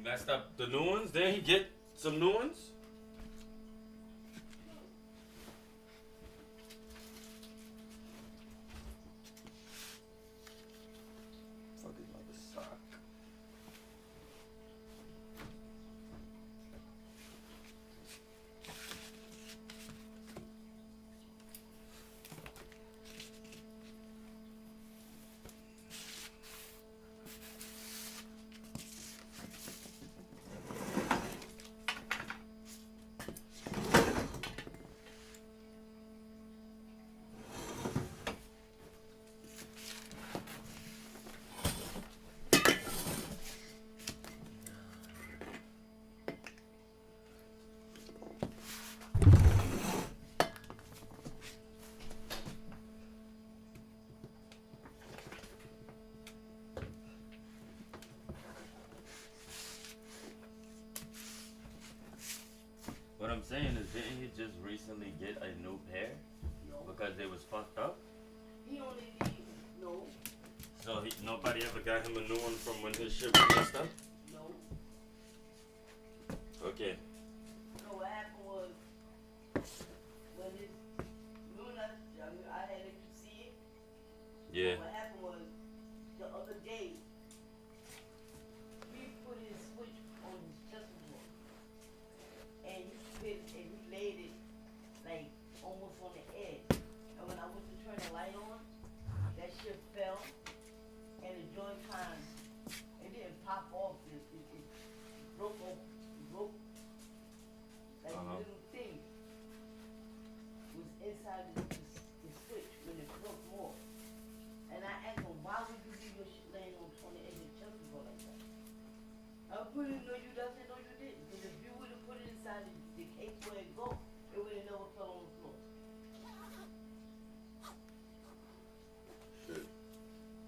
messed up the new ones. Didn't he get some new ones? Fucking mother sock. What I'm saying is, didn't he just recently get a new pair? No. Because they was fucked up? He only need, no, So nobody ever got him a new one from when his shit was messed up? no. Okay. So what happened was, when his, remember I had him see it? Yeah. What happened was, the other day, we put his switch on his chessboard. And he laid it, like, almost on the edge. And when I went to turn the light on, that shit fell, and the joint kind, it didn't pop off, it broke off, broke, like a little thing was inside the switch when it broke more. And I asked him, why would you leave your shit laying on the edge of the chessboard like that? I put it, no you doesn't, no you didn't. Because if you would have put it inside the cake where it go, it would have never fell on the floor. Shit.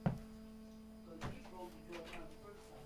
Because he broke the door down the first time.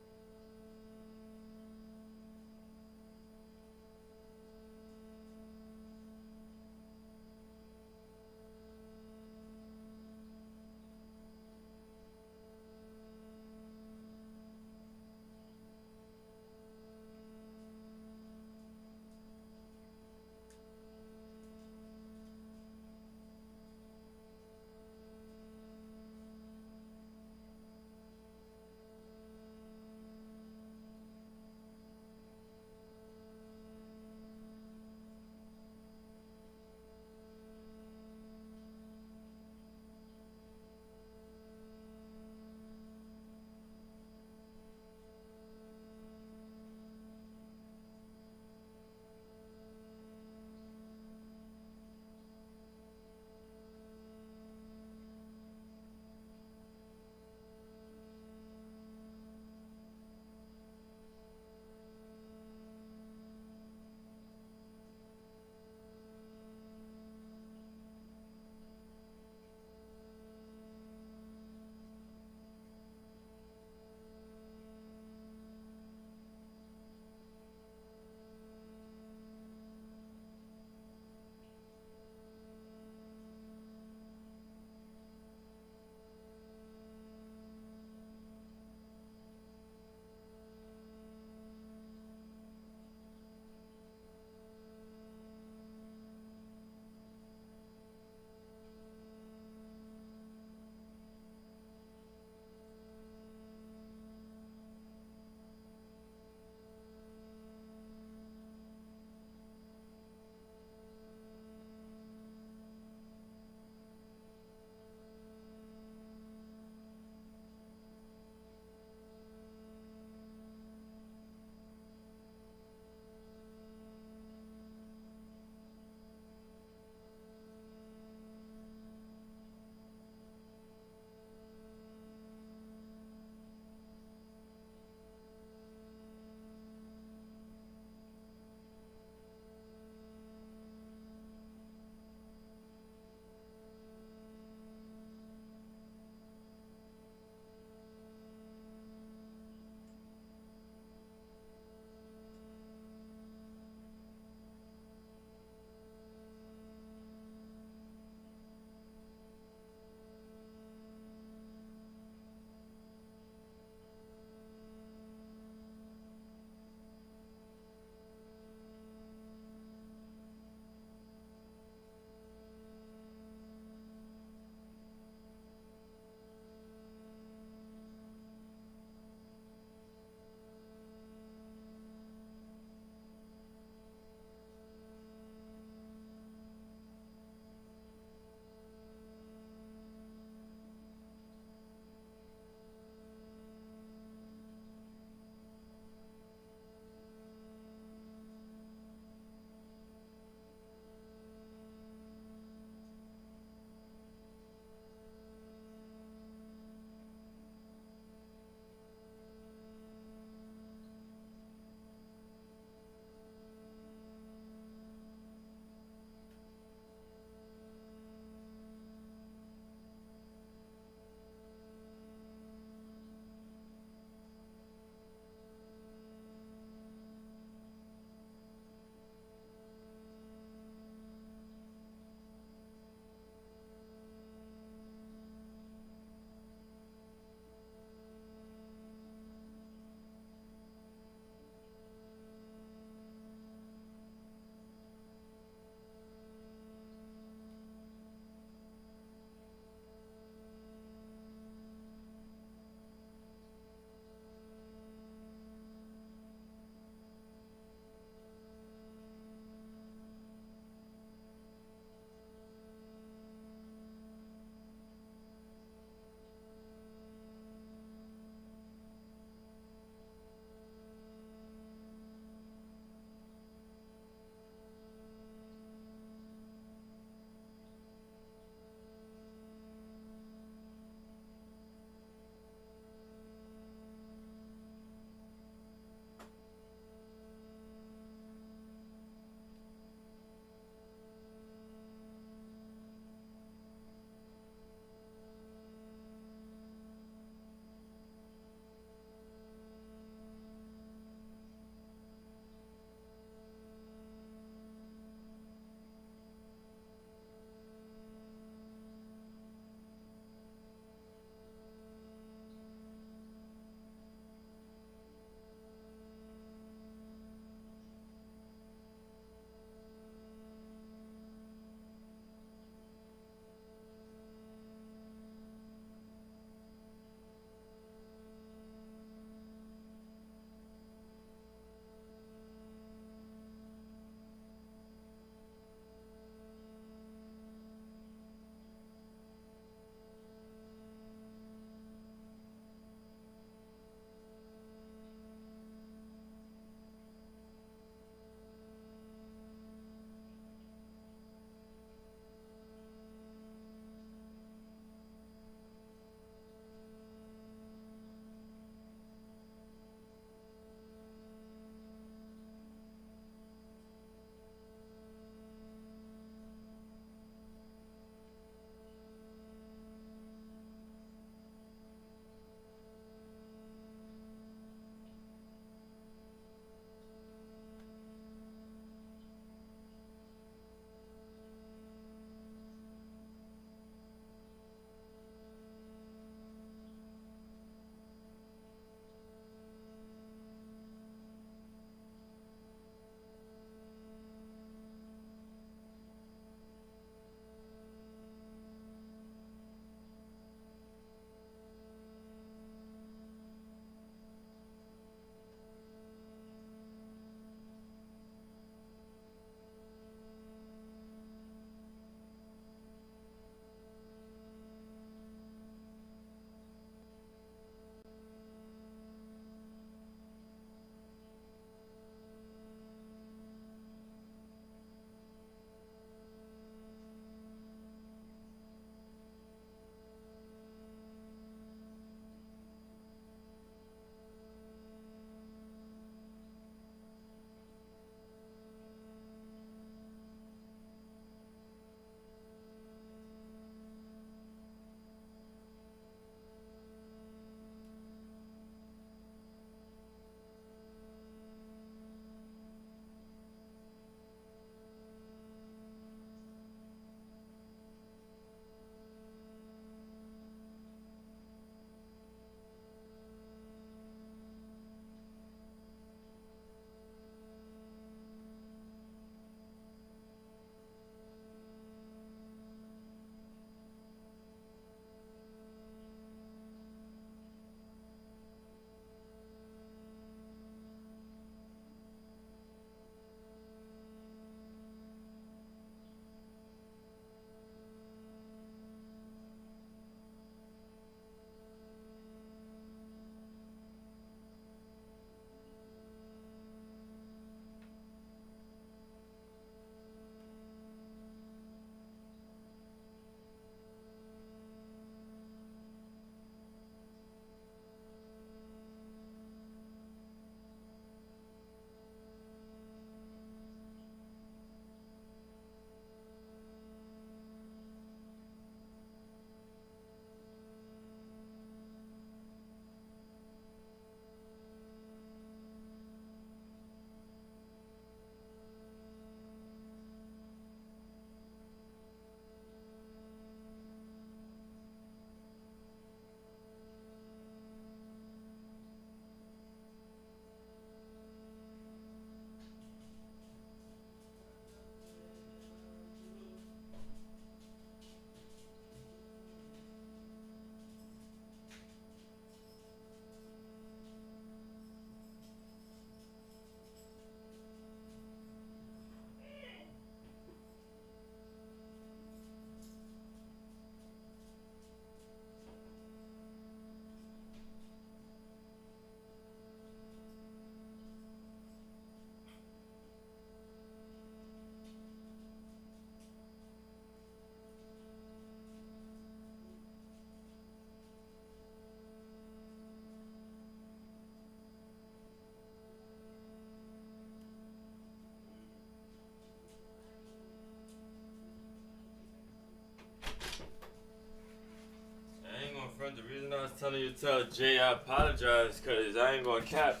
friend, the reason I was telling you to tell Jay I apologize, cause I ain't gonna cap.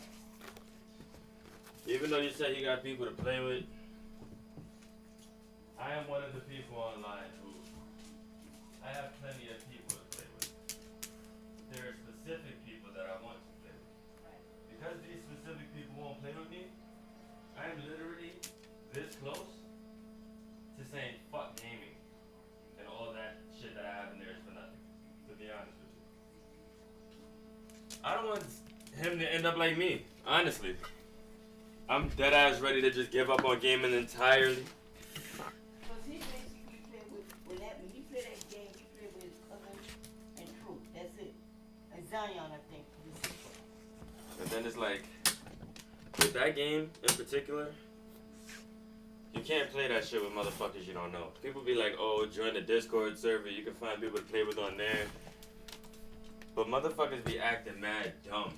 Even though you said he got people to play with, I am one of the people online who I have plenty of people to play with. There are specific people that I want to play with. Because these specific people won't play with me, I am literally this close to saying fuck gaming and all that shit that I have in there is for nothing. To be honest with you. I don't want him to end up like me, honestly. I'm dead ass ready to just give up on gaming entirely. Because he basically played when he played that game, he played with his cousin and True. That's it. And Zion, I think. And then it's like, with that game in particular, you can't play that shit with motherfuckers you don't know. People be like, oh, join the Discord server, you can find people to play with on there. But motherfuckers be acting mad dumb.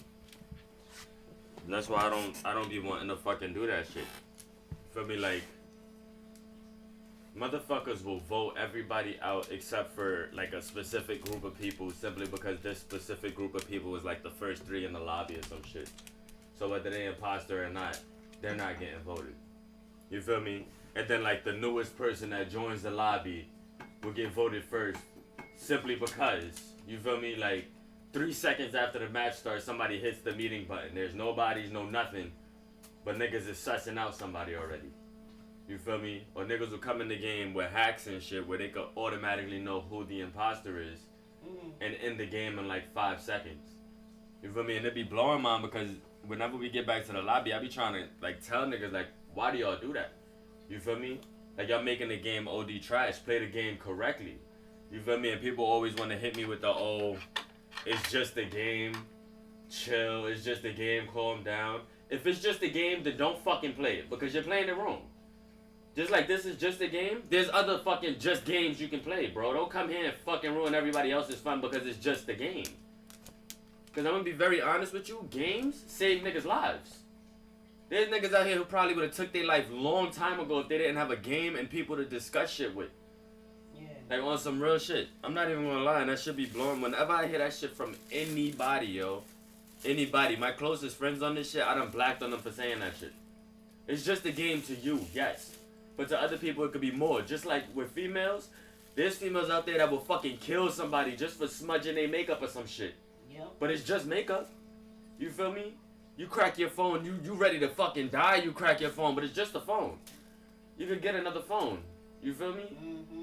And that's why I don't be wanting to fucking do that shit. Feel me? Like, motherfuckers will vote everybody out except for like a specific group of people simply because this specific group of people was like the first 3 in the lobby or some shit. So whether they imposter or not, they're not getting voted. You feel me? And then like the newest person that joins the lobby will get voted first simply because, you feel me? Like 3 seconds after the match starts, somebody hits the meeting button. There's no bodies, no nothing. But niggas is sussing out somebody already. You feel me? Or niggas will come in the game with hacks and shit where they could automatically know who the imposter is and end the game in like 5 seconds. You feel me? And it be blowing mine because whenever we get back to the lobby, I be trying to like tell niggas like, why do y'all do that? You feel me? Like y'all making the game OD trash. Play the game correctly. You feel me? And people always want to hit me with the, oh, it's just a game. Chill. It's just a game. Calm down. If it's just a game, then don't fucking play it because you're playing it wrong. Just like this is just a game, there's other fucking just games you can play, bro. Don't come here and fucking ruin everybody else's fun because it's just a game. Because I'm going to be very honest with you, games save niggas' lives. There's niggas out here who probably would have took their life long time ago if they didn't have a game and people to discuss shit with. Yeah. Like on some real shit. I'm not even going to lie, and that shit be blowing. Whenever I hear that shit from anybody, yo, anybody, my closest friends on this shit, I done blacked on them for saying that shit. It's just a game to you, yes. But to other people, it could be more. Just like with females, there's females out there that will fucking kill somebody just for smudging their makeup or some shit. Yeah. But it's just makeup. You feel me? You crack your phone, you ready to fucking die, you crack your phone, but it's just a phone. You could get another phone. You feel me? Mm-hmm.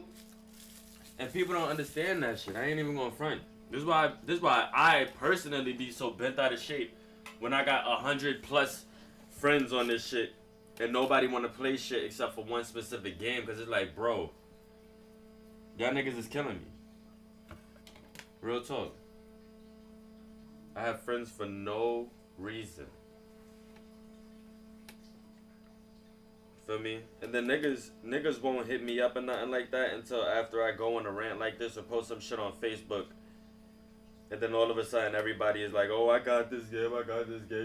And people don't understand that shit. I ain't even gonna front. This is why I personally be so bent out of shape when I got 100+ friends on this shit. And nobody want to play shit except for one specific game. Because it's like, bro, y'all niggas is killing me. Real talk. I have friends for no reason. Feel me? And then niggas won't hit me up or nothing like that until after I go on a rant like this or post some shit on Facebook. And then all of a sudden everybody is like, oh, I got this game.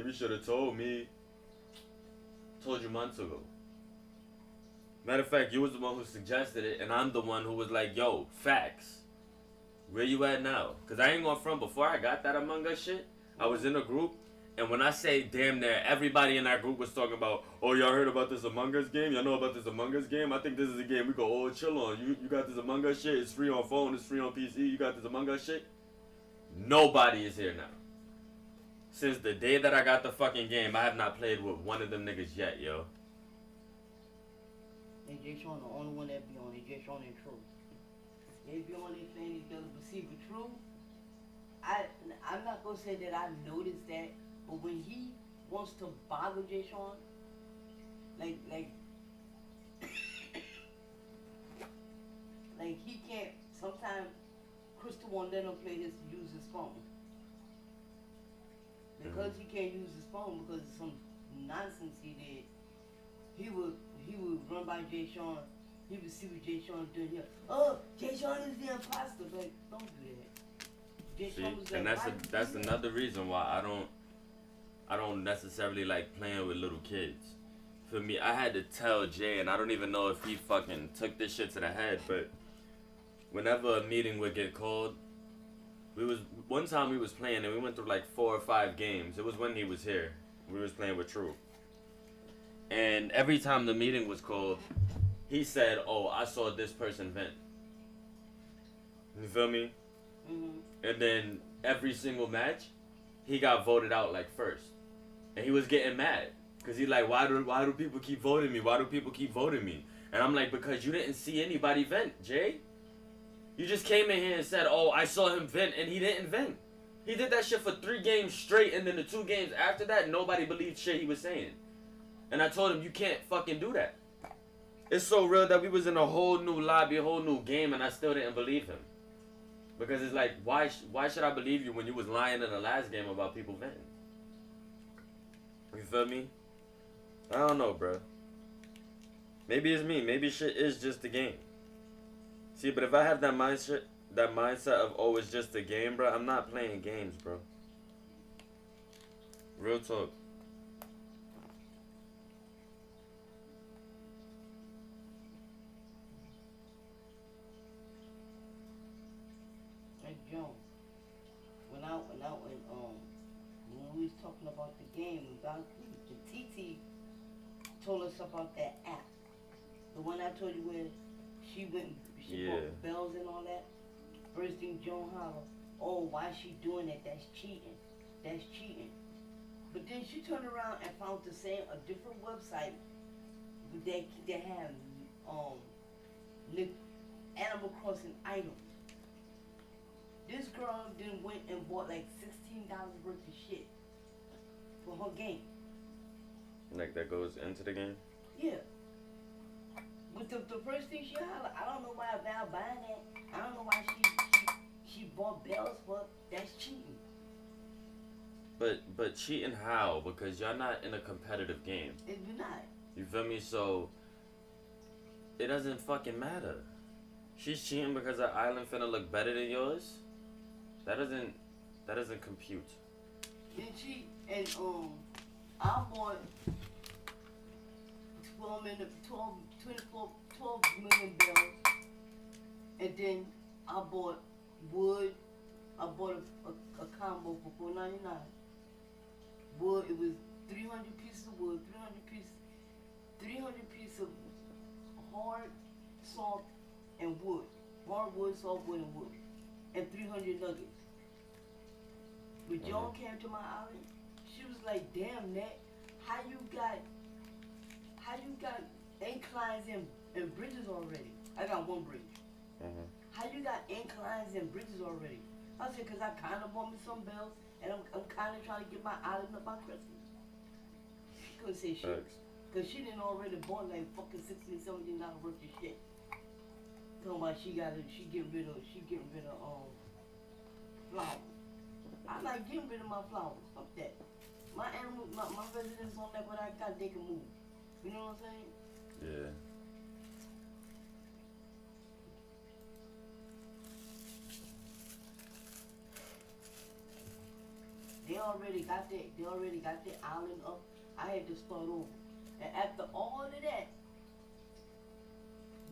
You should have told me. Told you months ago. Matter of fact, you was the one who suggested it, and I'm the one who was like, yo, facts. Where you at now? Because I ain't going front. Before I got that Among Us shit, I was in a group, and when I say damn near everybody in that group was talking about, oh, y'all heard about this Among Us game? Y'all know about this Among Us game? I think this is a game we go all chill on. You got this Among Us shit? It's free on phone. It's free on PC. You got this Among Us shit? Nobody is here now. Since the day that I got the fucking game, I have not played with one of them niggas yet, yo. And Jay Sean, the only one that be on it, Jay Sean and True. They be on it playing each other, but see, with True, I'm not gonna say that I noticed that, but when he wants to bother Jay Sean, like he can't, sometimes Crystal won't let him use his phone. Because he can't use his phone because of some nonsense he did, he would run by Jay Sean. He would see what Jay Sean doing here. Oh, Jay Sean is the imposter. Like, don't do that. Jay Sean was and that's another reason why I don't necessarily like playing with little kids. For me, I had to tell Jay, and I don't even know if he fucking took this shit to the head, but whenever a meeting would get called, One time we was playing and we went through like 4 or 5 games. It was when he was here. We was playing with True. And every time the meeting was called, he said, "Oh, I saw this person vent." You feel me? Mm-hmm. And then every single match, he got voted out like first, and he was getting mad because he like, why do people keep voting me? Why do people keep voting me? And I'm like, because you didn't see anybody vent, Jay. You just came in here and said, "Oh, I saw him vent," and he didn't vent. He did that shit for 3 games straight, and then the 2 games after that, nobody believed shit he was saying. And I told him, you can't fucking do that. It's so real that we was in a whole new lobby, a whole new game, and I still didn't believe him. Because it's like, why should I believe you when you was lying in the last game about people venting? You feel me? I don't know, bro. Maybe it's me. Maybe shit is just a game. See, but if I have that mindset of, oh, it's just a game, bro, I'm not playing games, bro. Real talk. Hey, Joe. When we was talking about the game, about the TT told us about that app. The one I told you where she bought bells and all that. First thing Joan holler, "Oh, why is she doing that? That's cheating. That's cheating." But then she turned around and found a different website that have Animal Crossing items. This girl then went and bought like $16 worth of shit for her game. Like that goes into the game? Yeah. But the first thing she hollered, I don't know why Val buying that. I don't know why she bought bells for. That's cheating. But cheating how? Because y'all not in a competitive game. You're not. You feel me? So it doesn't fucking matter. She's cheating because her island finna look better than yours. That doesn't compute. Then I bought 12 million bells, and then I bought wood. I bought a combo for $4.99. Wood, it was 300 pieces of wood, 300 pieces of hard, soft, and wood. Hard wood, soft wood, and wood. And 300 nuggets. When Joan came to my island, she was like, "Damn, Nat, how you got inclines and bridges already?" I got one bridge. Mm-hmm. How you got inclines and bridges already? I said, "Cause I kind of bought me some bells, and I'm kind of trying to get my island up by Christmas." She couldn't say shit. Cause she didn't already bought like fucking $16, $17 worth of shit. Talking about she getting rid of flowers. I'm not getting rid of my flowers. Fuck that. My animals, my residents don't like what I got, they can move. You know what I'm saying? Yeah. They already got their island up. I had to start over. And after all of that,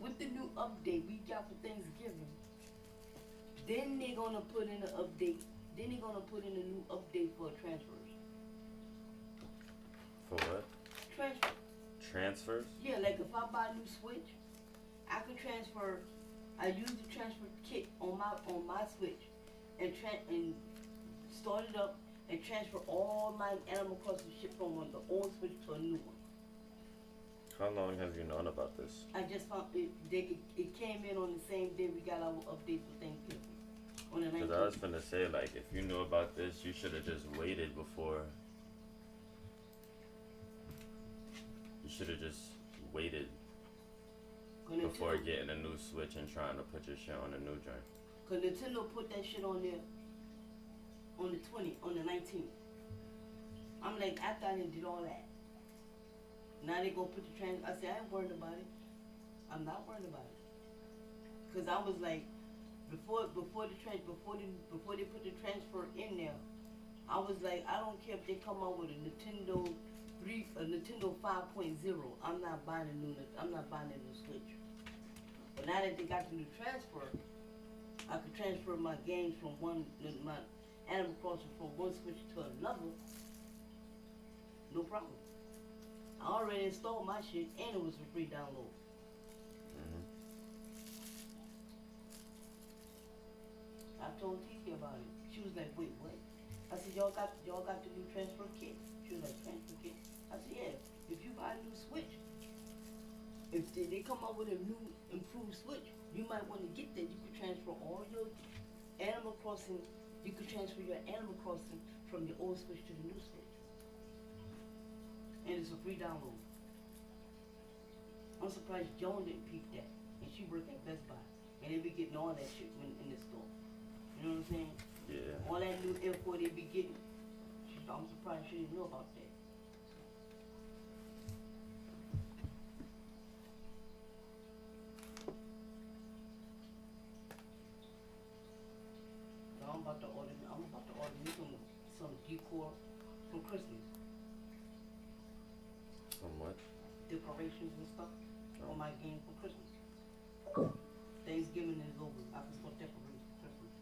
with the new update we got for Thanksgiving, then they're gonna put in an update. Then they're gonna put in a new update for transfers. For what? Transfer. Transfers? Yeah, like if I buy a new Switch, I could transfer. I use the transfer kit on my Switch, and start it up and transfer all my Animal Crossing shit from the old Switch to a new one. How long have you known about this? I just found it. It came in on the same day we got our update for Thanksgiving. On the 19th. Because I was finna say, like, if you knew about this, you should have just waited before. You should have just waited before getting a new Switch and trying to put your shit on a new joint. Cause Nintendo put that shit on there on the 19th. I'm like, after I did all that, now they gonna put the I said, I ain't worried about it. I'm not worried about it. Cause I was like, before they put the transfer in there, I was like, I don't care if they come out with a Nintendo 5.0. I'm not buying a new Switch. But now that they got the new transfer, I could transfer my games from my Animal Crossing from one Switch to another. No problem. I already installed my shit and it was a free download. Mm-hmm. I told Tiki about it. She was like, wait, what? I said, y'all got the new transfer kit? She was like, transfer kit? I said, yeah, if you buy a new Switch, if they come up with a new improved Switch, you might want to get that. You could transfer all your Animal Crossing, you could transfer your Animal Crossing from the old Switch to the new Switch. And it's a free download. I'm surprised Joan didn't peep that. And she worked at Best Buy. And they be getting all that shit in the store. You know what I'm saying? Yeah. All that new info they be getting. I'm surprised she didn't know about that. So I'm about to order me some decor for Christmas. Somewhat. Decorations and stuff on my game for Christmas. Thanksgiving is over. I can start decorating for Christmas.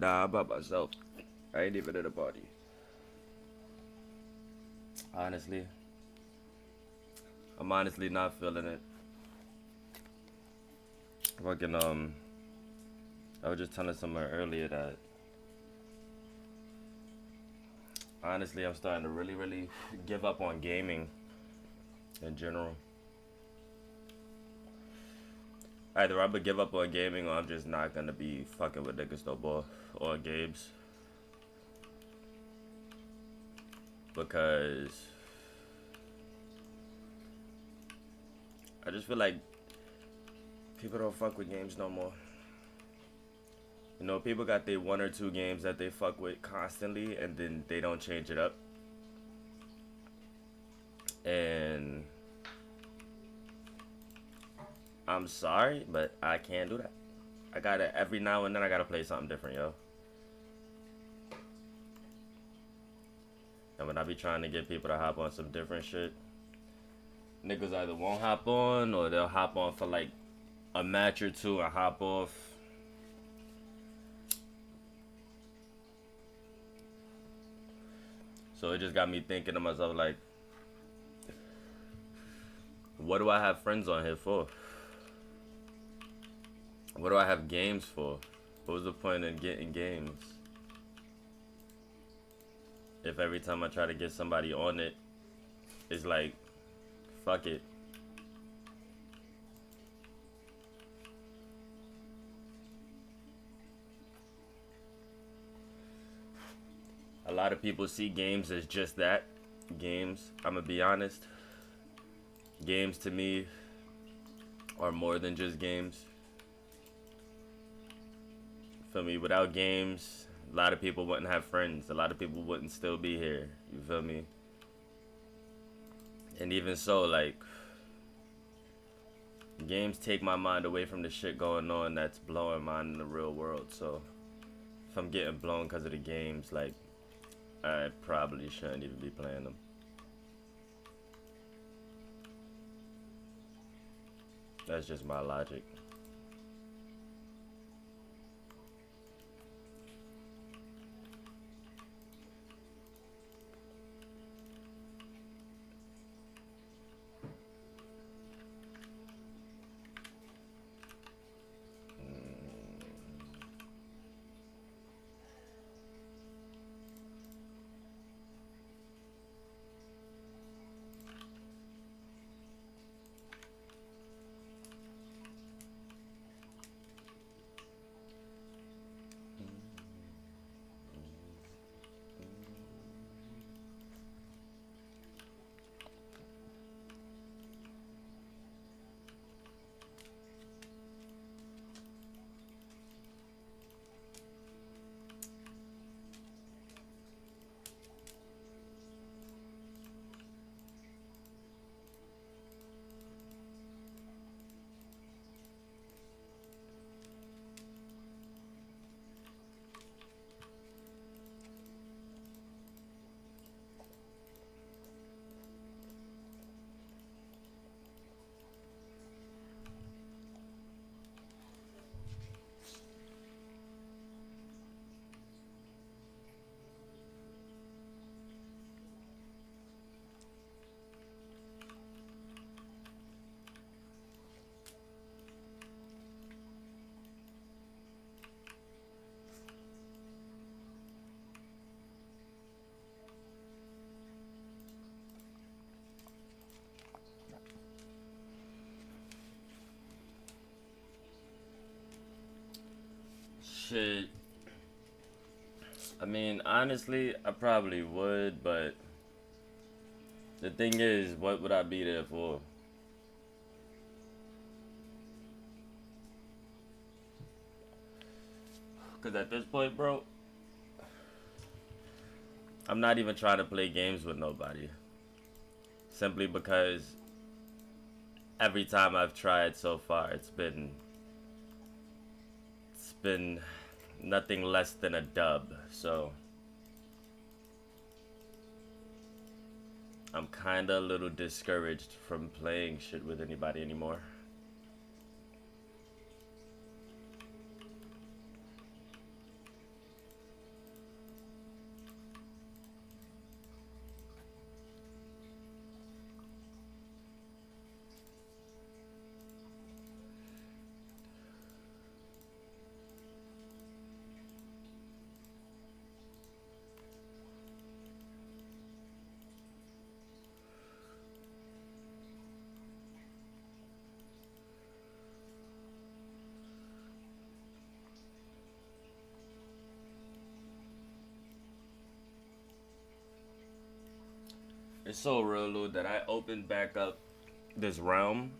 Nah, I'm by myself. I ain't even at a party. Honestly, I'm honestly not feeling it. Fucking I was just telling someone earlier that honestly I'm starting to really give up on gaming in general. Either I'm gonna give up on gaming or I'm just not gonna be fucking with niggas no more or games. Because I just feel like people don't fuck with games no more. You know, people got their one or two games that they fuck with constantly and then they don't change it up. And I'm sorry, but I can't do that. I gotta, every now and then I gotta play something different, yo. And when I be trying to get people to hop on some different shit, niggas either won't hop on or they'll hop on for like a match or two and hop off. So it just got me thinking to myself, like, what do I have friends on here for? What do I have games for? What was the point in getting games? If every time I try to get somebody on it, it's like, fuck it. A lot of people see games as just that. Games, I'm gonna be honest. Games to me are more than just games. Feel me? Without games, a lot of people wouldn't have friends. A lot of people wouldn't still be here. You feel me? And even so, like, games take my mind away from the shit going on that's blowing mine in the real world. So if I'm getting blown because of the games, like, I probably shouldn't even be playing them. That's just my logic. Shit. I mean, honestly, I probably would, but the thing is, what would I be there for? Because at this point, bro, I'm not even trying to play games with nobody. Simply because every time I've tried so far, it's been nothing less than a dub. So I'm kind of a little discouraged from playing shit with anybody anymore. It's so real, Lou, that I opened back up this realm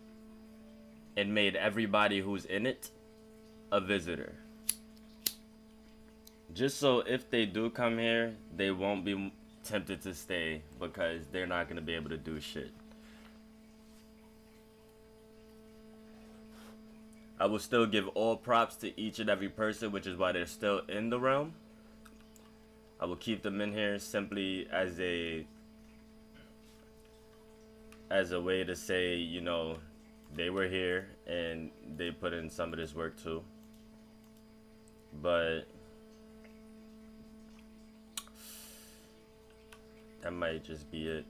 and made everybody who's in it a visitor. Just so if they do come here, they won't be tempted to stay because they're not gonna be able to do shit. I will still give all props to each and every person, which is why they're still in the realm. I will keep them in here simply as a way to say, you know, they were here and they put in some of this work too. But that might just be it.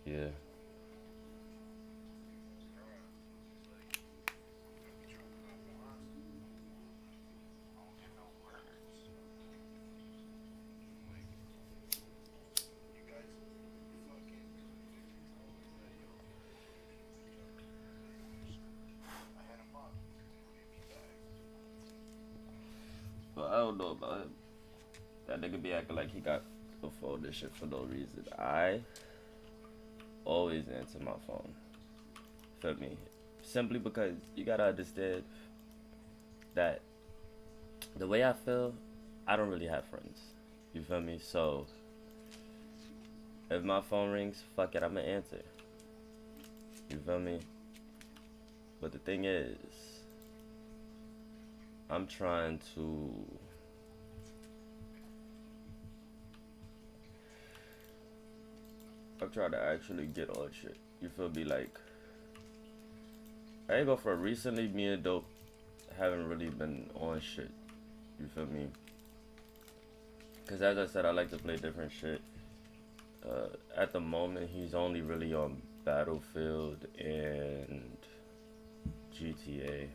Yeah. But I don't know about him. That nigga be acting like he got the phone this shit for no reason. I always answer my phone. Feel me? Simply because you gotta understand that the way I feel, I don't really have friends. You feel me? So if my phone rings, fuck it, I'ma answer. You feel me? But the thing is, I'm trying to actually get on shit. You feel me? Like, I ain't go for recently, me and Dope haven't really been on shit. You feel me? Because as I said, I like to play different shit. At the moment, he's only really on Battlefield and GTA.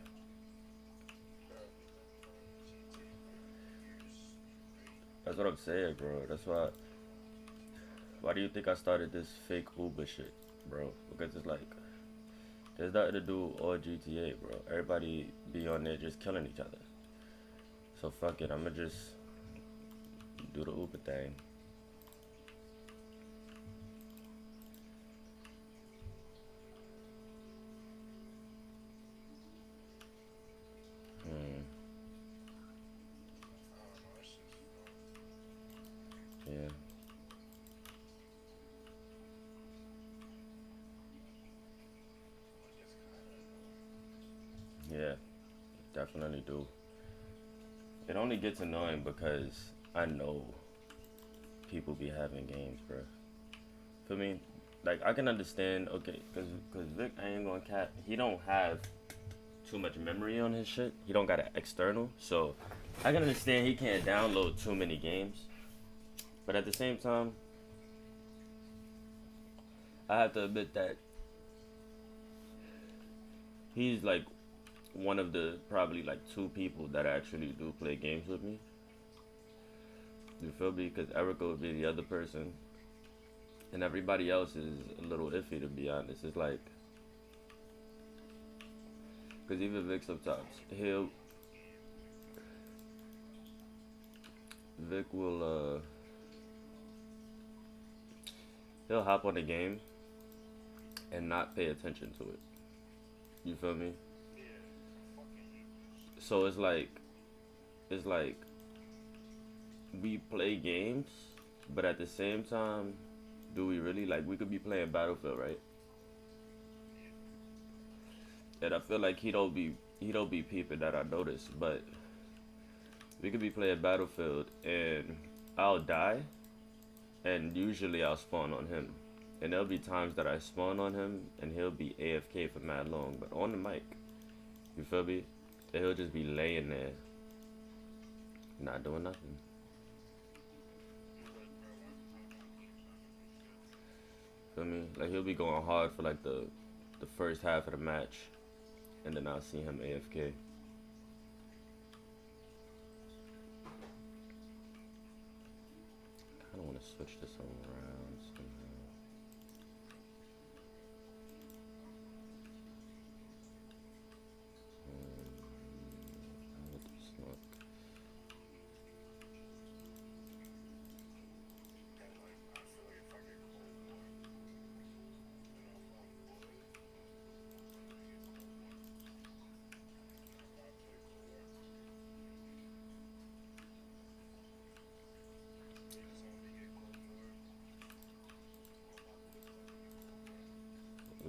That's what I'm saying, bro. That's why. Why do you think I started this fake Uber shit, bro? Because it's like, there's nothing to do or GTA, bro. Everybody be on there just killing each other. So fuck it, I'ma just do the Uber thing. Yeah. Yeah, definitely do. It only gets annoying because I know people be having games, bro. For me, like, I can understand, okay, cause Vic, I ain't gonna cap, he don't have too much memory on his shit. He don't got an external, so I can understand he can't download too many games. But at the same time, I have to admit that he's like one of the probably like two people that actually do play games with me. You feel me? Because Erica would be the other person, and everybody else is a little iffy, to be honest. It's like, because even Vic sometimes Vic will he'll hop on the game and not pay attention to it. You feel me? So it's like we play games But at the same time, do we really like? We could be playing Battlefield, right? And I feel like he don't be peeping that I notice, but we could be playing Battlefield and I'll die, and usually I'll spawn on him. And there'll be times that I spawn on him and he'll be AFK for mad long, but on the mic, you feel me? And he'll just be laying there, not doing nothing. Feel me? Like he'll be going hard for like the first half of the match, and then I'll see him AFK. I kind of want to switch this around somehow. How would this look?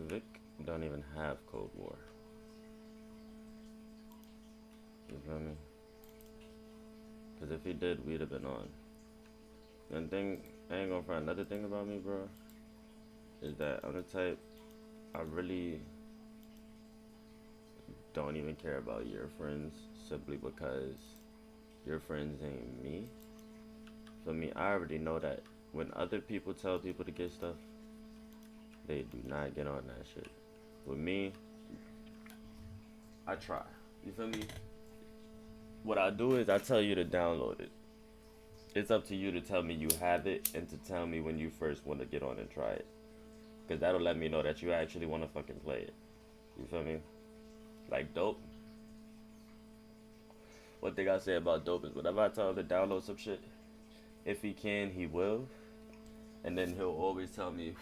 Vic don't even have Cold War. You feel me? Because if he did, we'd have been on. And thing, I ain't gonna find another thing about me, bro, is that I'm the type, I really don't even care about your friends simply because your friends ain't me. For me, I already know that when other people tell people to get stuff, they do not get on that shit. With me, I try. You feel me? What I do is I tell you to download it. It's up to you to tell me you have it and to tell me when you first want to get on and try it. Because that'll let me know that you actually want to fucking play it. You feel me? Like Dope. One thing I say about Dope is whenever I tell him to download some shit, if he can, he will. And then he'll always tell me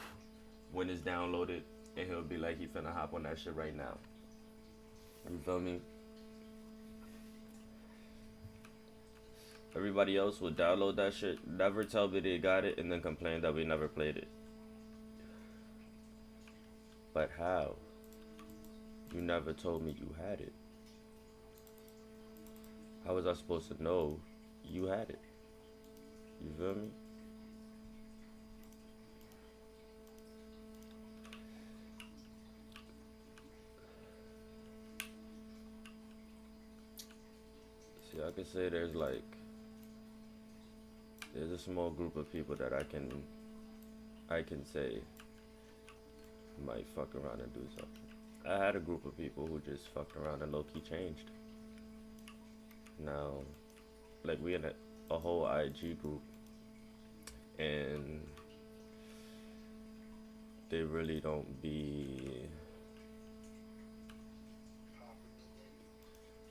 when it's downloaded, and he'll be like, he finna hop on that shit right now. You feel me? Everybody else will download that shit, never tell me they got it, and then complain that we never played it. But how? You never told me you had it. How was I supposed to know you had it? You feel me? See, I could say there's a small group of people that I can say might fuck around and do something. I had a group of people who just fucked around and low-key changed. Now, like we in a whole IG group, and they really don't be,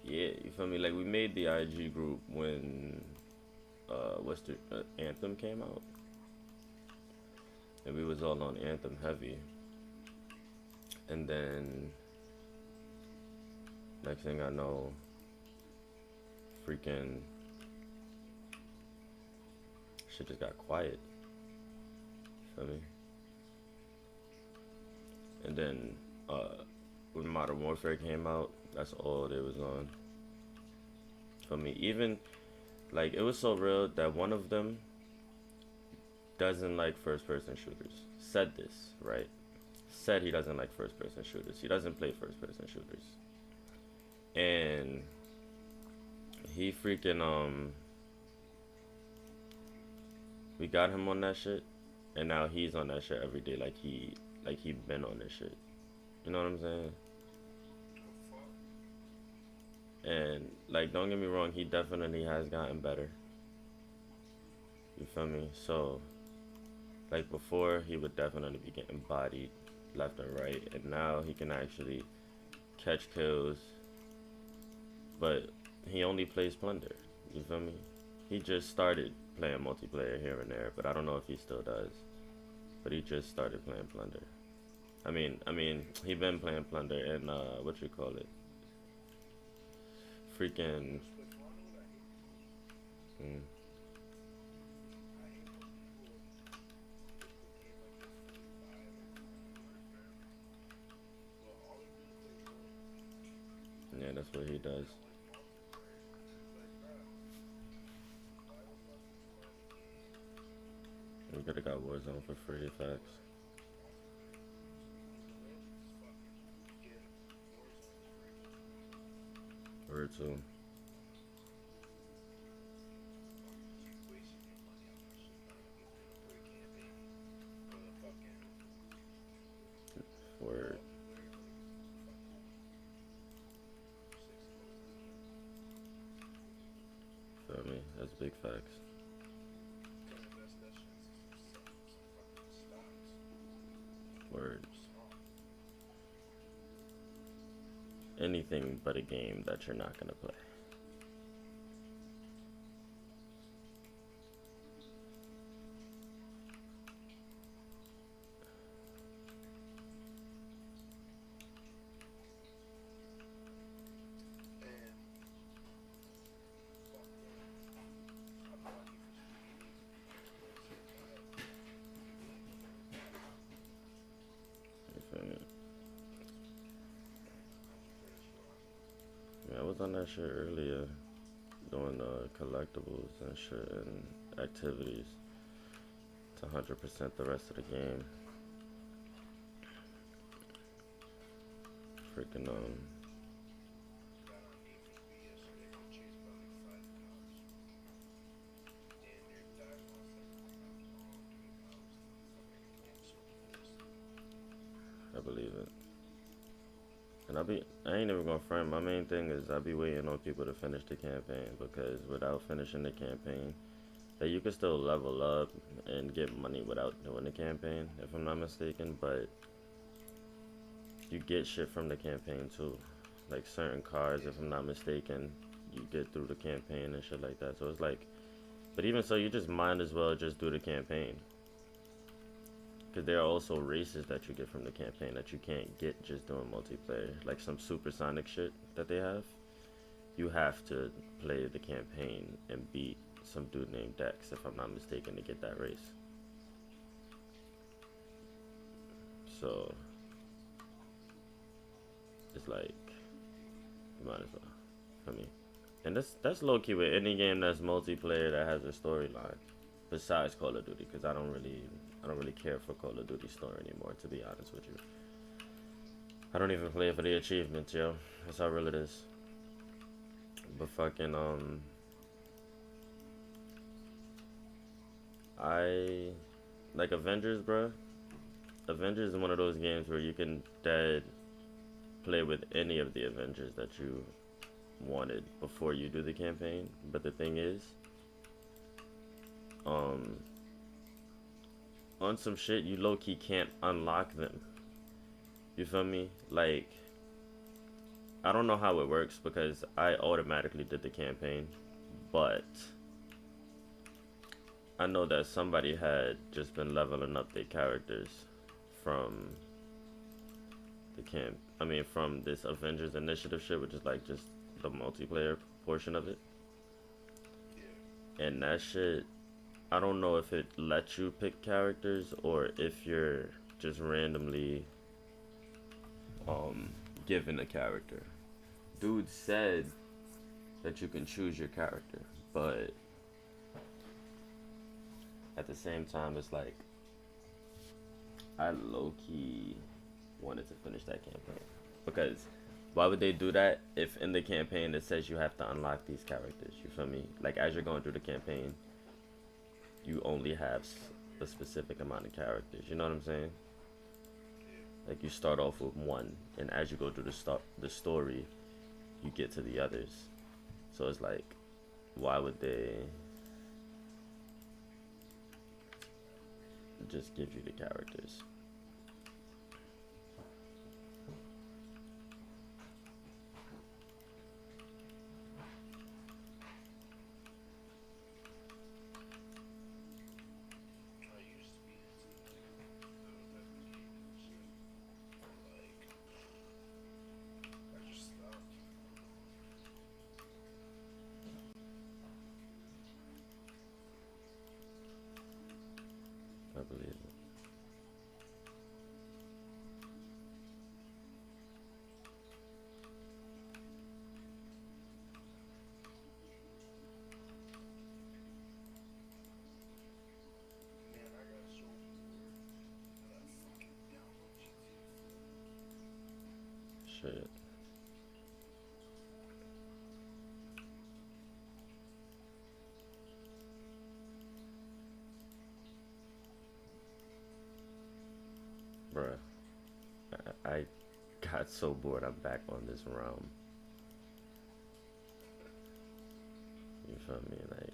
yeah, you feel me? Like we made the IG group when Anthem came out, and we was all on Anthem heavy, and then next thing I know, freaking shit just got quiet. Feel me? And then when Modern Warfare came out, that's all they was on. For me, even like it was so real that one of them doesn't like first-person shooters. Said this, right? Said he doesn't like first-person shooters. He doesn't play first-person shooters. And he freaking we got him on that shit, and now he's on that shit every day, like he been on this shit. You know what I'm saying? And like, don't get me wrong, he definitely has gotten better. You feel me? So like before, he would definitely be getting bodied left and right, and now he can actually catch kills. But he only plays Plunder. You feel me? He just started playing multiplayer here and there, but I don't know if he still does. But he just started playing Plunder. I mean, he been playing Plunder and what you call it? Freaking. Yeah, that's what he does. We could have got Warzone for free, facts. Or two. Word. Feel me? That's big facts. Words. Anything but a game that you're not gonna play. You feel me? Yeah, I was on that shit earlier, doing collectibles and shit and activities to 100% the rest of the game. Freaking I believe it. And I ain't even gonna front. My main thing is I be waiting on people to finish the campaign, because without finishing the campaign, that you can still level up and get money without doing the campaign, if I'm not mistaken, but you get shit from the campaign too. Like certain cars, if I'm not mistaken, you get through the campaign and shit like that. So it's like, but even so, you just might as well just do the campaign. Because there are also races that you get from the campaign that you can't get just doing multiplayer. Like some supersonic shit that they have. You have to play the campaign and beat some dude named Dex, if I'm not mistaken, to get that race. So it's like, you might as well, for me. And that's low key with any game that's multiplayer that has a storyline, besides Call of Duty, because I don't really care for Call of Duty story anymore, to be honest with you. I don't even play it for the achievements, yo. That's how real it is. But fucking I like Avengers, bruh. Avengers is one of those games where you can dead play with any of the Avengers that you wanted before you do the campaign. But the thing is, on some shit you low-key can't unlock them. You feel me? Like, I don't know how it works because I automatically did the campaign, but I know that somebody had just been leveling up their characters from from this Avengers Initiative shit, which is like just the multiplayer portion of it. And that shit, I don't know if it lets you pick characters or if you're just randomly given a character. Dude said that you can choose your character, but at the same time, it's like I low-key wanted to finish that campaign, because why would they do that if in the campaign it says you have to unlock these characters? You feel me? Like, as you're going through the campaign, you only have a specific amount of characters. You know what I'm saying? Like, you start off with one, and as you go through the story, you get to the others. So it's like, why would they just give you the characters? I believe it. Shit. Bruh. I got so bored. I'm back on this realm. You feel me? Like,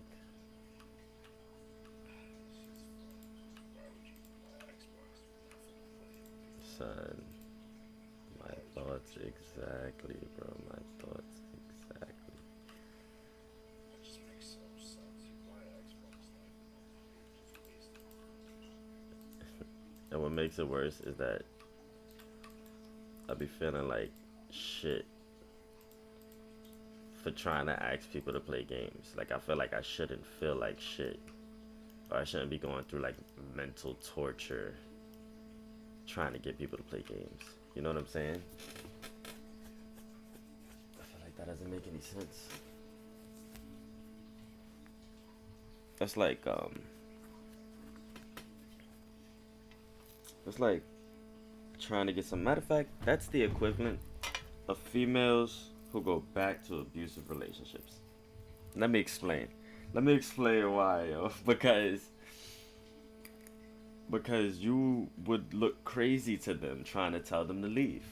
son, my thoughts exactly, bro. My thoughts exactly. And what makes it worse is that I be feeling like shit for trying to ask people to play games. Like, I feel like I shouldn't feel like shit. Or I shouldn't be going through like mental torture trying to get people to play games. You know what I'm saying? I feel like that doesn't make any sense. That's like it's like trying to get some. Matter of fact, that's the equivalent of females who go back to abusive relationships. Let me explain. Let me explain why, yo. Because you would look crazy to them trying to tell them to leave.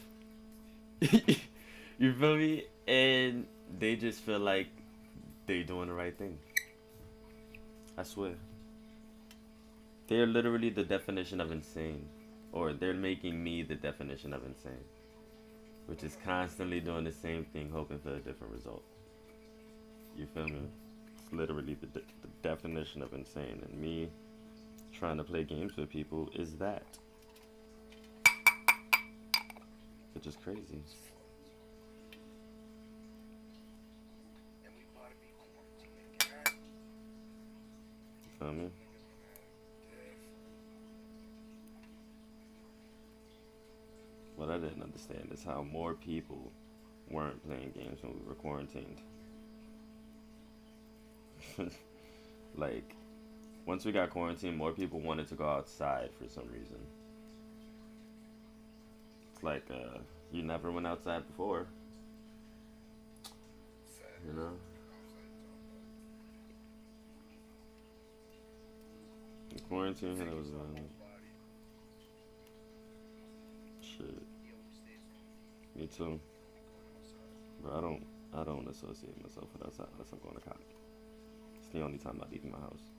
You feel me? And they just feel like they doing the right thing. I swear. They're literally the definition of insane. Or they're making me the definition of insane. Which is constantly doing the same thing, hoping for a different result. You feel me? It's literally the definition of insane. And me trying to play games with people is that. Which is crazy. You feel me? What I didn't understand is how more people weren't playing games when we were quarantined. Like, once we got quarantined, more people wanted to go outside for some reason. It's like, you never went outside before, you know? In quarantine, it was, shit. Me too. But I don't associate myself with outside unless I'm going to college. It's the only time I leave my house.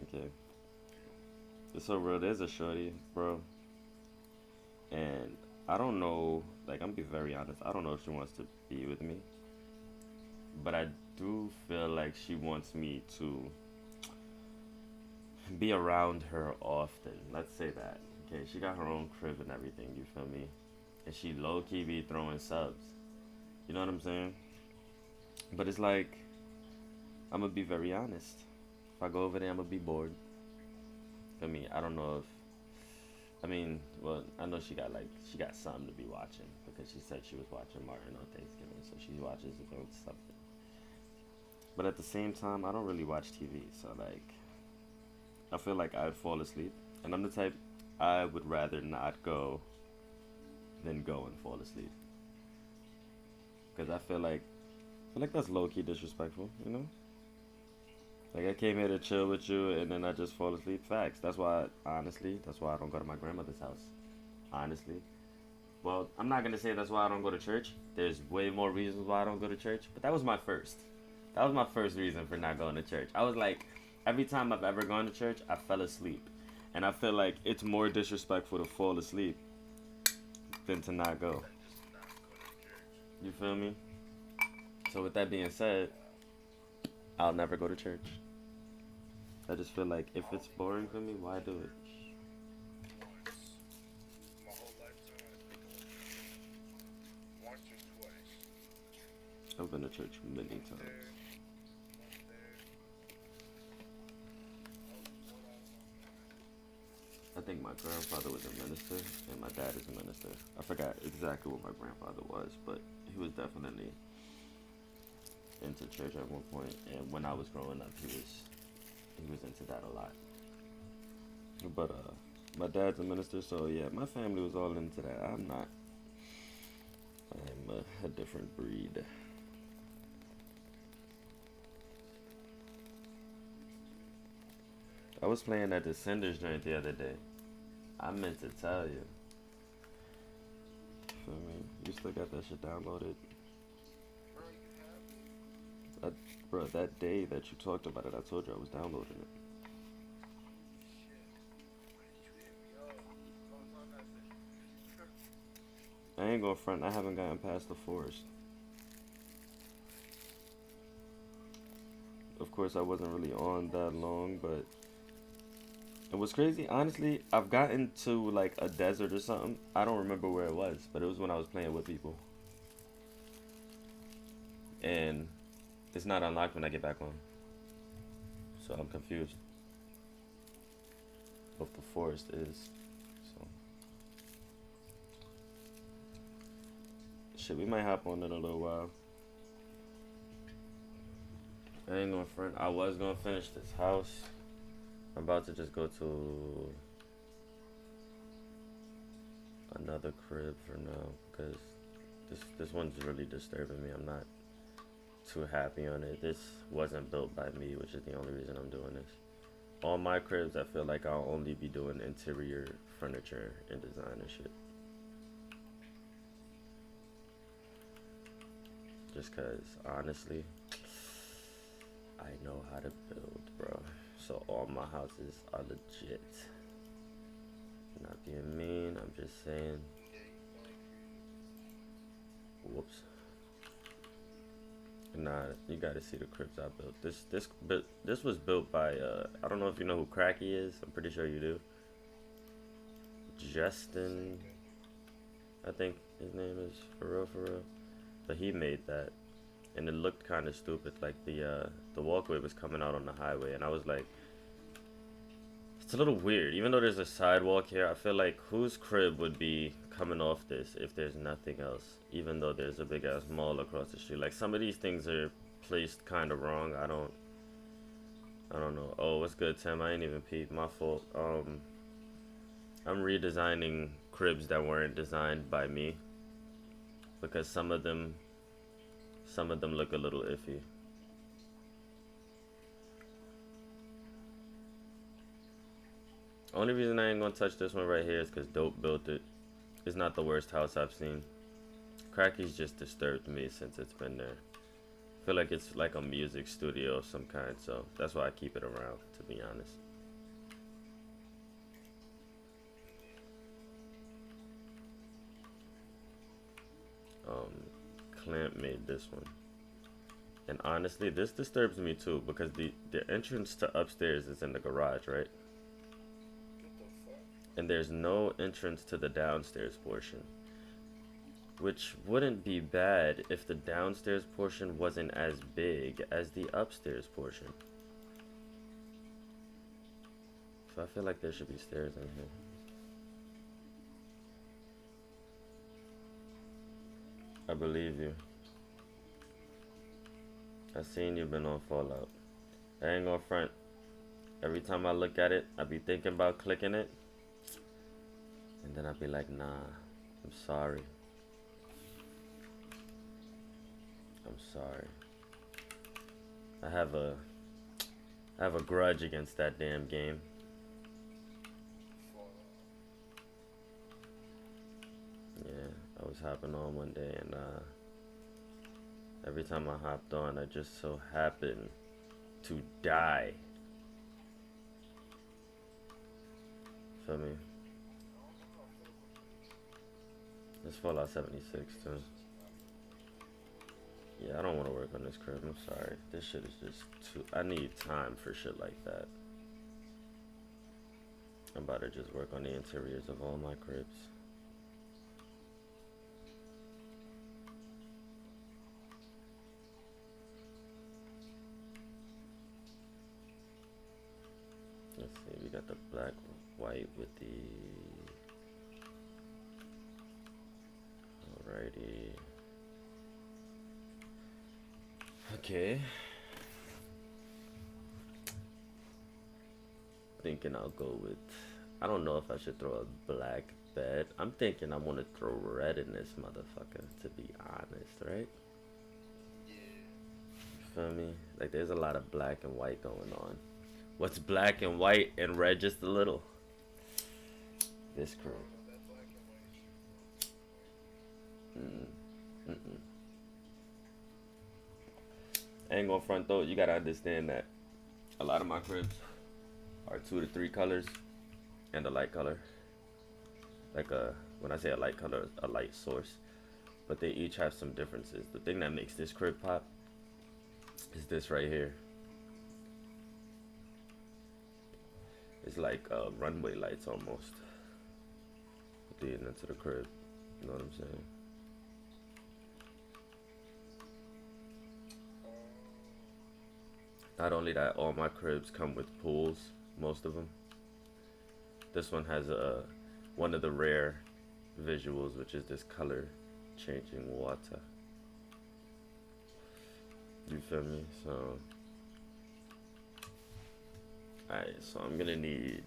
Okay. It's so real. There's a shorty, bro. And I don't know, like, I'm gonna be very honest. I don't know if she wants to be with me. But I do feel like she wants me to be around her often. Let's say that. Okay, she got her own crib and everything, you feel me? And she low key be throwing subs. You know what I'm saying? But it's like, I'm gonna be very honest. If I go over there, I'm gonna be bored. I mean, I don't know if. I mean, well, I know she got something to be watching because she said she was watching Martin on Thanksgiving, so she watches it on something. But at the same time, I don't really watch TV, so like, I feel like I'd fall asleep, and I'm the type I would rather not go than go and fall asleep, because I feel like that's low key disrespectful, you know? Like, I came here to chill with you and then I just fall asleep. Facts. Honestly, that's why I don't go to my grandmother's house. Honestly. Well, I'm not gonna say that's why I don't go to church. There's way more reasons why I don't go to church, but that was my first. That was my first reason for not going to church. I was like, every time I've ever gone to church, I fell asleep. And I feel like it's more disrespectful to fall asleep than to not go. You feel me? So with that being said, I'll never go to church. I just feel like if it's boring for me, why do it? I've been to church many times. I think my grandfather was a minister and my dad is a minister. I forgot exactly what my grandfather was, but he was definitely into church at one point. And when I was growing up, he was into that a lot. But my dad's a minister, so yeah, my family was all into that. I'm not. I'm a different breed. I was playing that Descenders joint the other day. I meant to tell you. Feel me? You still got that shit downloaded? I, bro, that day that you talked about it, I told you I was downloading it. I ain't gonna front. I haven't gotten past the forest. Of course, I wasn't really on that long, but it was crazy. Honestly, I've gotten to like a desert or something. I don't remember where it was, but it was when I was playing with people. And it's not unlocked when I get back on. So I'm confused. What the forest is. So shit, we might hop on in a little while. I ain't gonna front. I was gonna finish this house. I'm about to just go to another crib for now because this one's really disturbing me. I'm not too happy on it. This wasn't built by me, which is the only reason I'm doing this. All my cribs, I feel like I'll only be doing interior furniture and design and shit. Just cause honestly, I know how to build, bro. So all my houses are legit. Not being mean, I'm just saying. Whoops. Nah, you gotta see the cribs I built. This was built by I don't know if you know who Cracky is. I'm pretty sure you do. Justin, I think his name is for real. But he made that, and it looked kind of stupid. Like the walkway was coming out on the highway, and I was like, it's a little weird. Even though there's a sidewalk here, I feel like whose crib would be coming off this if there's nothing else? Even though there's a big ass mall across the street. Like some of these things are placed kind of wrong. I don't know. Oh, what's good, Tim? I ain't even peeped. My fault. I'm redesigning cribs that weren't designed by me because some of them look a little iffy. Only reason I ain't gonna touch this one right here is because Dope built it. It's not the worst house I've seen. Cracky's just disturbed me since it's been there. I feel like it's like a music studio of some kind, so that's why I keep it around, to be honest. Clamp made this one. And honestly, this disturbs me too, because the entrance to upstairs is in the garage, right? And there's no entrance to the downstairs portion, which wouldn't be bad if the downstairs portion wasn't as big as the upstairs portion. So I feel like there should be stairs in here. I believe you. I seen you been on Fallout. I ain't gonna front. Every time I look at it, I be thinking about clicking it. And then I'd be like, nah, I'm sorry. I'm sorry. I have a grudge against that damn game. Yeah, I was hopping on one day and every time I hopped on, I just so happened to die. Feel me? It's Fallout 76 too. Yeah, I don't want to work on this crib. I'm sorry. This shit is just too... I need time for shit like that. I'm about to just work on the interiors of all my cribs. Let's see. We got the black, white with the... Alrighty. Okay. Thinking I'll go with... I don't know if I should throw a black bed. I'm thinking I want to throw red in this motherfucker, to be honest, right? You feel me? Like, there's a lot of black and white going on. What's black and white and red just a little? This crew. Mm-mm. I ain't gonna front though. You gotta understand that a lot of my cribs are 2 to 3 colors and a light color. Like when I say a light color, a light source. But they each have some differences. The thing that makes this crib pop is this right here. It's like runway lights almost leading into the crib. You know what I'm saying? Not only that, all my cribs come with pools, most of them. This one has one of the rare visuals, which is this color changing water. You feel me? So, alright, so I'm gonna need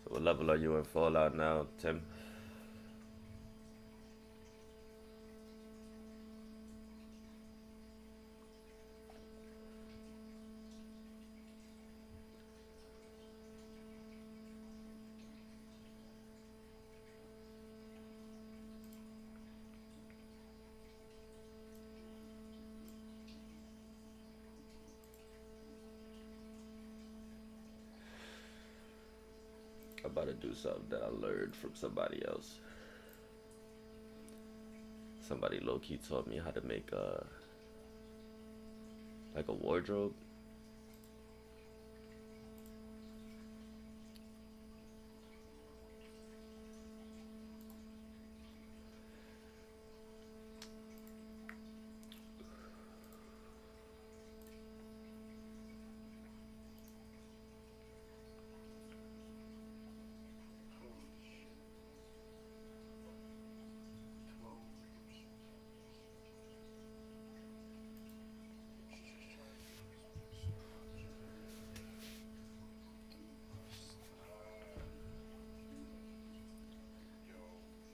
what level are you in Fallout now, Tim? I'm about to do something that I learned from somebody else. Somebody low-key taught me how to make like a wardrobe.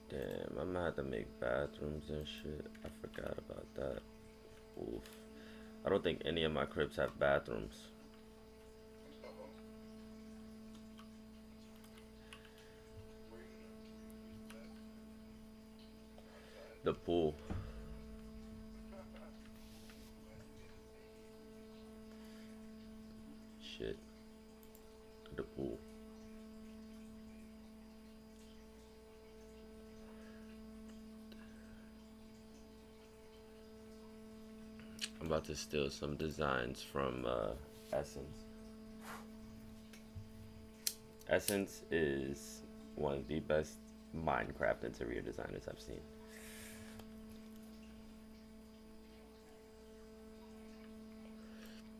Damn, I'm gonna have to make bathrooms and shit. I forgot about that. Oof. I don't think any of my cribs have bathrooms. The pool. Shit. The pool. I'm about to steal some designs from Essence. Essence is one of the best Minecraft interior designers I've seen.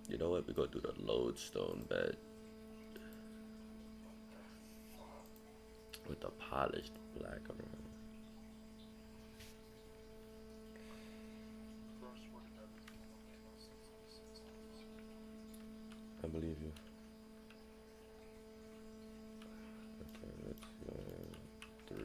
You know what? We go do the lodestone bed with the polished black around. I believe you. Okay, let's go 3.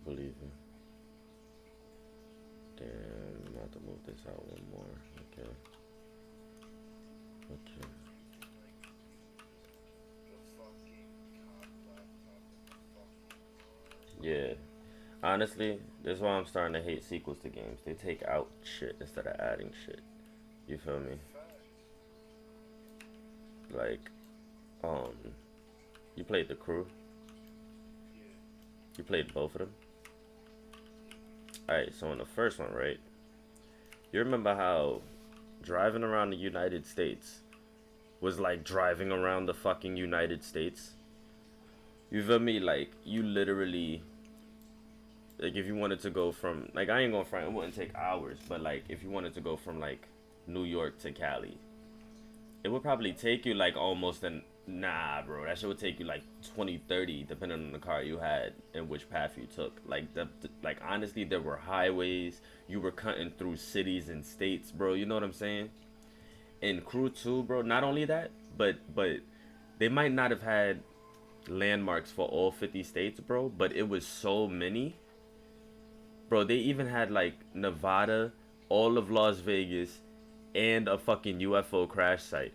Believe you. Damn, I'm gonna have to move this out one more. Okay. Okay. Yeah. Honestly, this is why I'm starting to hate sequels to games. They take out shit instead of adding shit. You feel me? Like, um, you played The Crew? You played both of them? Alright, so in the first one, right? You remember how driving around the United States, was like driving around the fucking United States. You feel me? Like you literally, like if you wanted to go from, like I ain't gonna front, it wouldn't take hours, but like if you wanted to go from like New York to Cali, it would probably take you like almost an, nah bro, that shit would take you like 20, 30, depending on the car you had and which path you took. Like like honestly, there were highways, you were cutting through cities and states, bro, you know what I'm saying? And crew too, bro, not only that, but they might not have had landmarks for all 50 states, bro, but it was so many. Bro, they even had like Nevada, all of Las Vegas, and a fucking UFO crash site,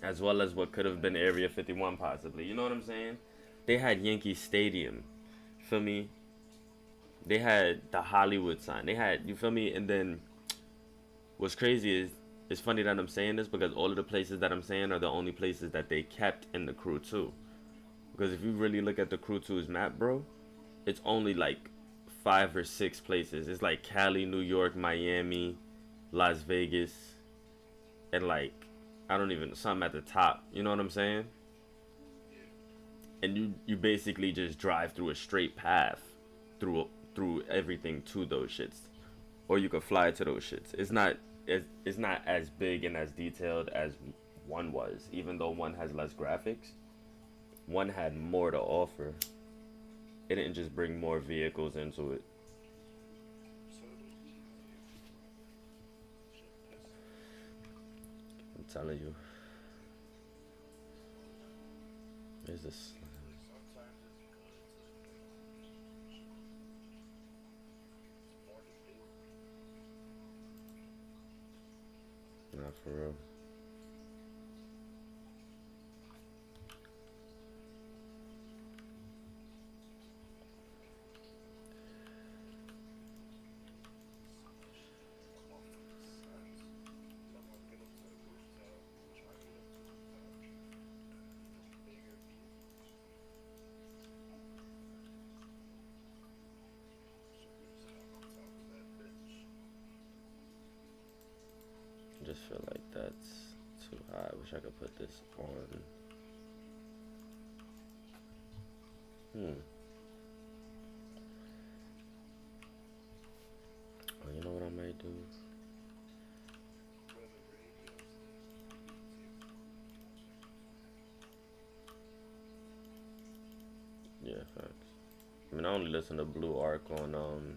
as well as what could have been Area 51 possibly. You know what I'm saying? They had Yankee Stadium. Feel me? They had the Hollywood sign. They had, you feel me? And then what's crazy is, it's funny that I'm saying this because all of the places that I'm saying are the only places that they kept in the Crew 2. Because if you really look at the Crew 2's map, bro, it's only like 5 or 6 places. It's like Cali, New York, Miami, Las Vegas, and like I don't even, something at the top. You know what I'm saying? And you basically just drive through a straight path through everything to those shits, or you could fly to those shits. It's not as big and as detailed as one was, even though one has less graphics. One had more to offer. It didn't just bring more vehicles into it. I'm telling you. There's this. Not for real. I just feel like that's too high. I wish I could put this on. Oh, you know what I might do? Yeah, facts. I mean, I only listen to Blue Arc on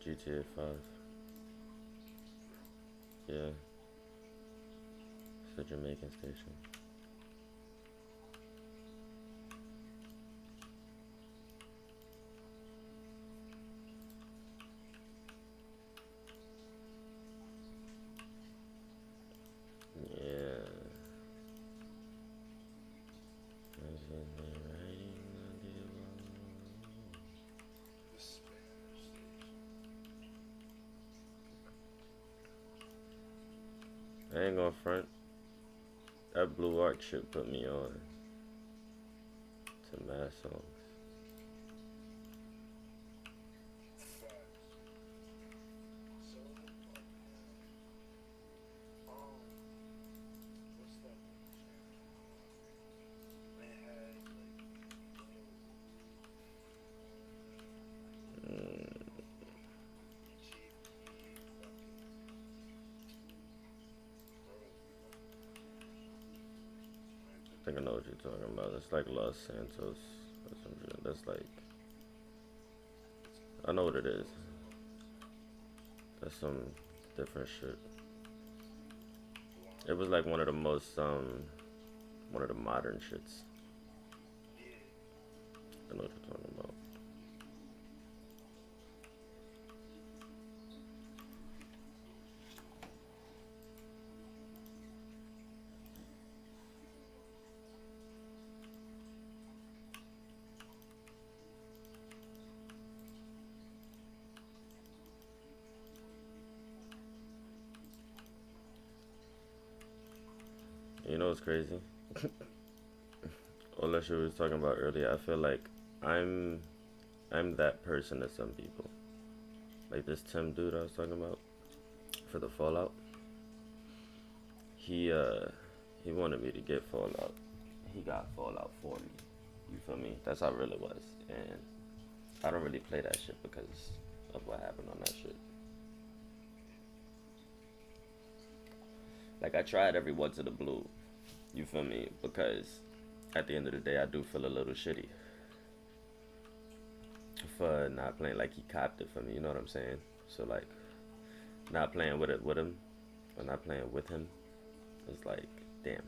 GTA 5. Yeah, it's the Jamaican station. Yeah. I ain't gonna front. That Blue Arc shit put me on to mad songs. I think I know what you're talking about. It's like Los Santos or some shit. That's like, I know what it is. That's some different shit. It was like one of the most one of the modern shits. I know what you're talking about. You know what's crazy? All that shit we was talking about earlier, I feel like I'm that person to some people. Like this Tim dude I was talking about for the Fallout. he wanted me to get Fallout. He got Fallout for me. You feel me? That's how real it was. And I don't really play that shit because of what happened on that shit. Like I tried every once in a blue. You feel me? Because at the end of the day, I do feel a little shitty for not playing. Like he copped it for me. You know what I'm saying? So like, not playing with him, or not playing with him, it's like, damn.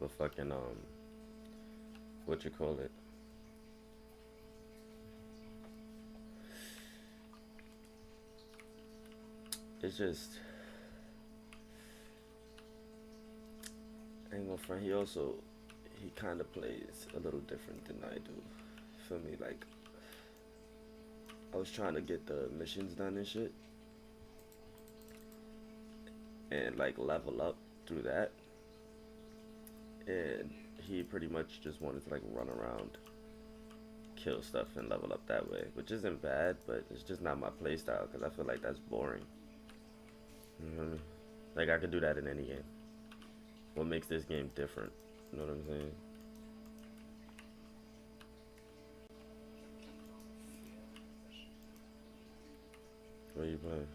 But fucking what you call it? It's just, I ain't gonna front. He kind of plays a little different than I do. Feel me? Like, I was trying to get the missions done and shit, and like level up through that. And he pretty much just wanted to like run around, kill stuff, and level up that way, which isn't bad, but it's just not my playstyle because I feel like that's boring. You know what I mean? Like I could do that in any game. What makes this game different? You know what I'm saying? What are you playing?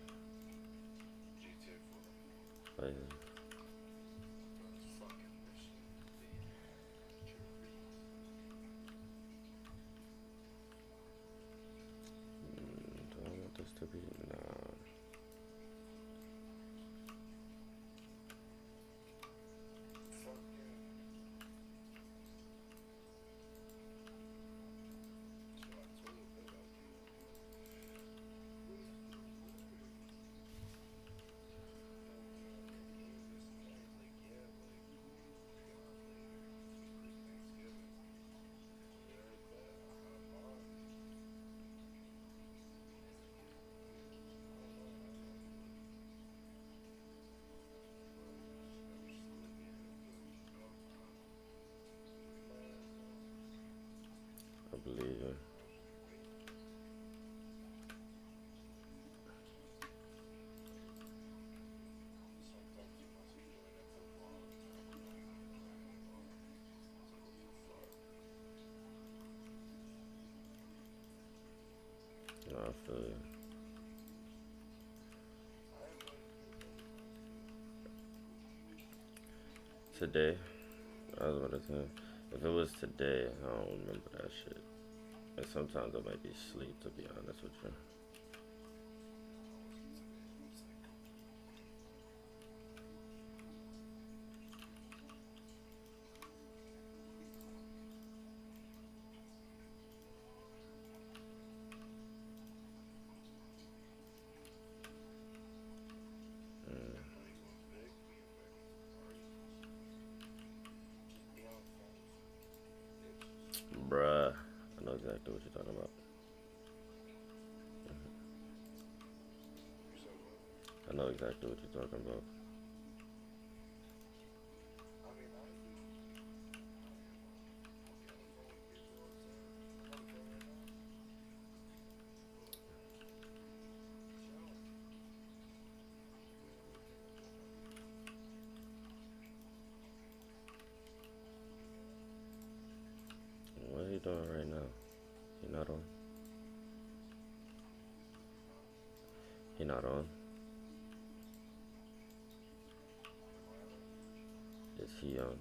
Oh, yeah. Do I want this to be? Nah. I believe it. No, I feel you. Today, I was about to say, if it was today, I don't remember that shit. And sometimes I might be asleep, to be honest with you. Bruh, I know exactly what you're talking about. I know exactly what you're talking about. What are you doing right now? He not on? He not on? Is he on?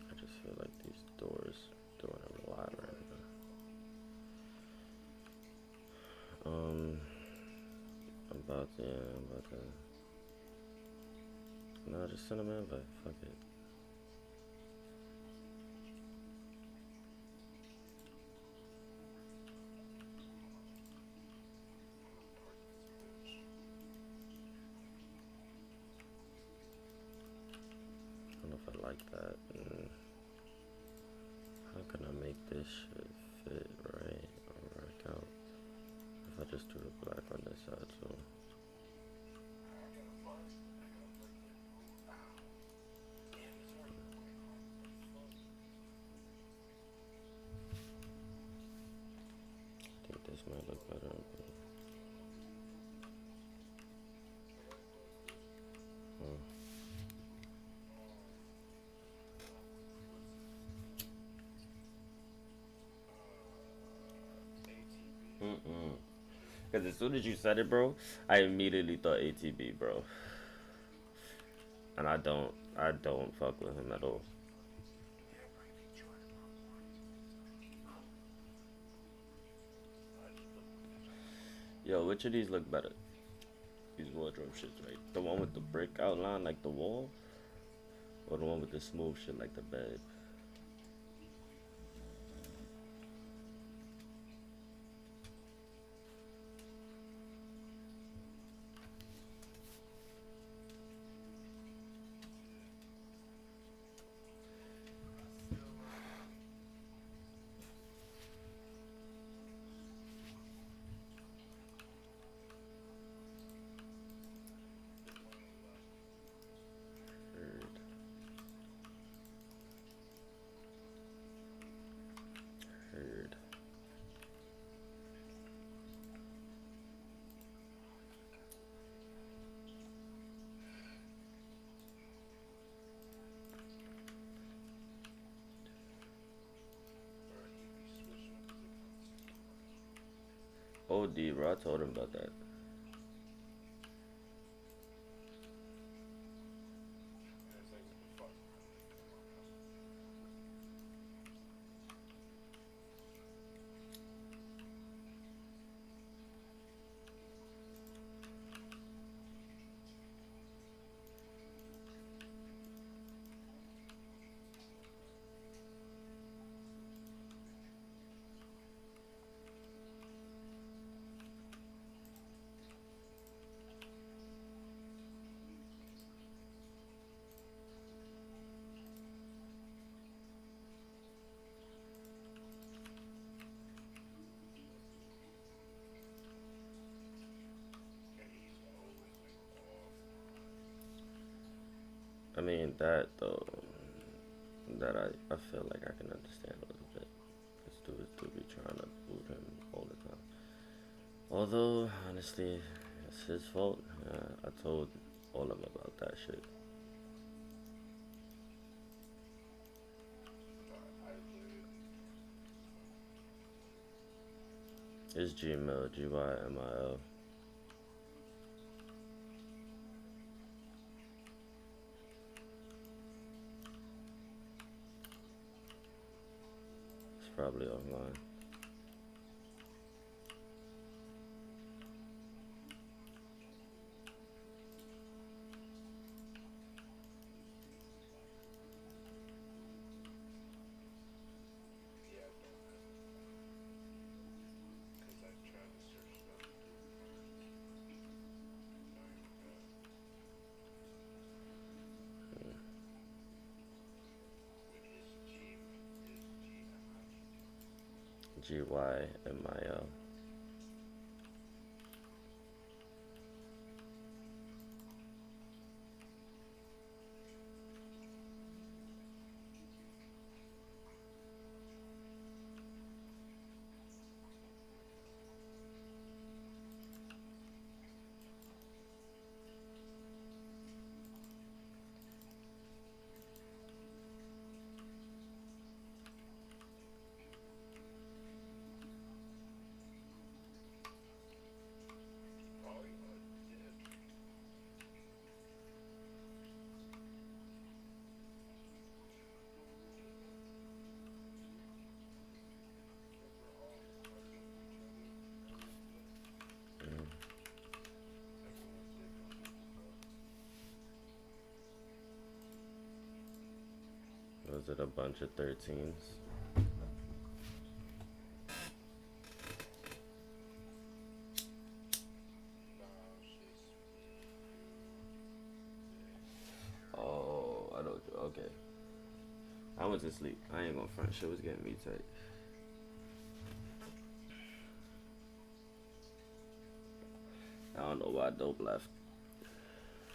I just feel like these doors doing a lot right now. I'm about to. No, just send him an invite. Fuck it. I don't know if I like that. How can I make this shit fit right or work out. If I just do the black on this side too. I think this might look better. Because as soon as you said it, bro, I immediately thought ATB, bro. And I don't fuck with him at all. Yo, which of these look better? These wardrobe shits, right? The one with the brick outline like the wall? Or the one with the smooth shit like the bed? Heard. OD, bro, I told him about that. I mean, that though, that I feel like I can understand a little bit. This dude do be trying to boot him all the time. Although, honestly, it's his fault. I told all of them about that shit. It's Gmail, Gymil. It's probably online. Gymil. Was it a bunch of 13s? Oh, I don't. Okay. I went to sleep. I ain't gonna front. Shit was getting me tight. I don't know why Dope left.